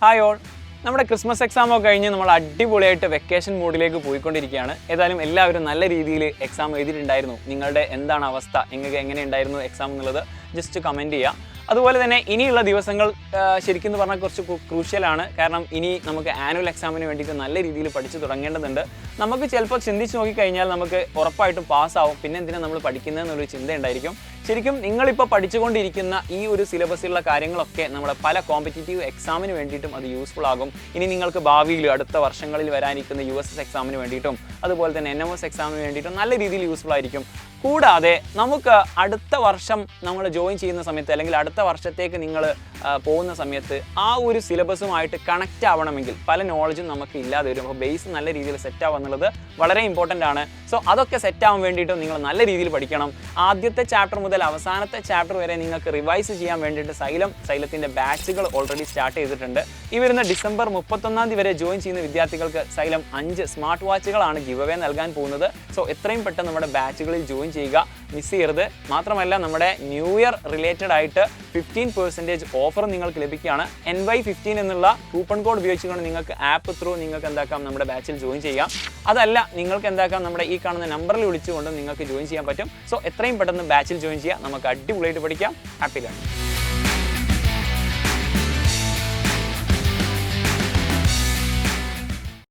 Hi all, നമ്മുടെ Christmas exam ഒക്കെ കഴിഞ്ഞ് നമ്മൾ അടിപൊളിയായിട്ട് വെക്കേഷൻ മൂഡിലേക്ക് പോയിക്കൊണ്ടിരിക്കുകയാണ്. ഏതായാലും എല്ലാവരും നല്ല രീതിയിൽ എക്സാം എഴുതിയിട്ടുണ്ടായിരുന്നു. നിങ്ങളുടെ എന്താണ് അവസ്ഥ, നിങ്ങൾക്ക് എങ്ങനെയുണ്ടായിരുന്നു എക്സാം എന്നുള്ളത് ജസ്റ്റ് കമൻറ്റ് ചെയ്യുക. അതുപോലെ തന്നെ ഇനിയുള്ള ദിവസങ്ങൾ ശരിക്കും പറഞ്ഞാൽ കുറച്ച് ക്രൂഷ്യലാണ്. കാരണം ഇനി നമുക്ക് ആനുവൽ എക്സാമിന് വേണ്ടിയിട്ട് നല്ല രീതിയിൽ പഠിച്ചു തുടങ്ങേണ്ടതുണ്ട്. നമുക്ക് ചിലപ്പോൾ ചിന്തിച്ച് നോക്കിക്കഴിഞ്ഞാൽ നമുക്ക് ഉറപ്പായിട്ടും പാസ്സാവും. പിന്നെ എന്തിനാണ് നമ്മൾ പഠിക്കുന്നതെന്നുള്ളൊരു ചിന്ത ഉണ്ടായിരിക്കും. ശരിക്കും നിങ്ങളിപ്പോൾ പഠിച്ചുകൊണ്ടിരിക്കുന്ന ഈ ഒരു സിലബസിലുള്ള കാര്യങ്ങളൊക്കെ നമ്മുടെ പല കോമ്പറ്റീറ്റീവ് എക്സാമിന് വേണ്ടിയിട്ടും അത് യൂസ്ഫുൾ ആകും. ഇനി നിങ്ങൾക്ക് ഭാവിയിൽ അടുത്ത വർഷങ്ങളിൽ വരാനിരിക്കുന്ന USS എക്സാമിന് വേണ്ടിയിട്ടും അതുപോലെ തന്നെ NMS എക്സാമിന് വേണ്ടിയിട്ടും നല്ല രീതിയിൽ യൂസ്ഫുൾ ആയിരിക്കും. കൂടാതെ നമുക്ക് അടുത്ത വർഷം നമ്മൾ ജോയിൻ ചെയ്യുന്ന സമയത്ത് അല്ലെങ്കിൽ അടുത്ത വർഷത്തേക്ക് നിങ്ങൾ പോകുന്ന സമയത്ത് ആ ഒരു സിലബസുമായിട്ട് കണക്റ്റ് ആവണമെങ്കിൽ പല നോളജും നമുക്ക് ഇല്ലാതെ വരും. അപ്പോൾ ബേസ് നല്ല രീതിയിൽ സെറ്റ് ആവുക എന്നുള്ളത് വളരെ ഇമ്പോർട്ടൻ്റ് ആണ്. സോ അതൊക്കെ സെറ്റ് ആവാൻ വേണ്ടിയിട്ടും നിങ്ങൾ നല്ല രീതിയിൽ പഠിക്കണം. ആദ്യത്തെ ചാപ്റ്റർ മുതൽ അവസാനത്തെ ചാപ്റ്റർ വരെ നിങ്ങൾക്ക് റിവൈസ് ചെയ്യാൻ വേണ്ടിയിട്ട് സൈലത്തിൻ്റെ ബാച്ചുകൾ ഓൾറെഡി സ്റ്റാർട്ട് ചെയ്തിട്ടുണ്ട്. ഈ വരുന്ന ഡിസംബർ 31 വരെ ജോയിൻ ചെയ്യുന്ന വിദ്യാർത്ഥികൾക്ക് സൈലം 5 സ്മാർട്ട് വാച്ചുകളാണ് ഗിവ് അവേ നൽകാൻ പോകുന്നത്. സോ എത്രയും പെട്ടെന്ന് നമ്മുടെ ബാച്ചുകളിൽ ജോയിൻ ചെയ്യുക, മിസ് ചെയ്യരുത്. മാത്രമല്ല നമ്മുടെ ന്യൂ ഇയർ റിലേറ്റഡ് ആയിട്ട് 15% ഓഫർ നിങ്ങൾക്ക് ലഭിക്കുകയാണ്. NY15 എന്നുള്ള കൂപ്പൺ കോഡ് ഉപയോഗിച്ചുകൊണ്ട് നിങ്ങൾക്ക് ആപ്പ് ത്രൂ നിങ്ങൾക്ക് എന്താക്കാം നമ്മുടെ ബാച്ചിൽ ജോയിൻ ചെയ്യാം. അതല്ല നിങ്ങൾക്ക് എന്താക്കാം നമ്മുടെ ഈ കാണുന്ന നമ്പറിൽ വിളിച്ചുകൊണ്ട് നിങ്ങൾക്ക് ജോയിൻ ചെയ്യാൻ പറ്റും. സോ എത്രയും പെട്ടെന്ന് ബാച്ചിൽ ജോയിൻ ചെയ്യുക. നമുക്ക് അടിപൊളിയായിട്ട് പഠിക്കാം. Happy learning.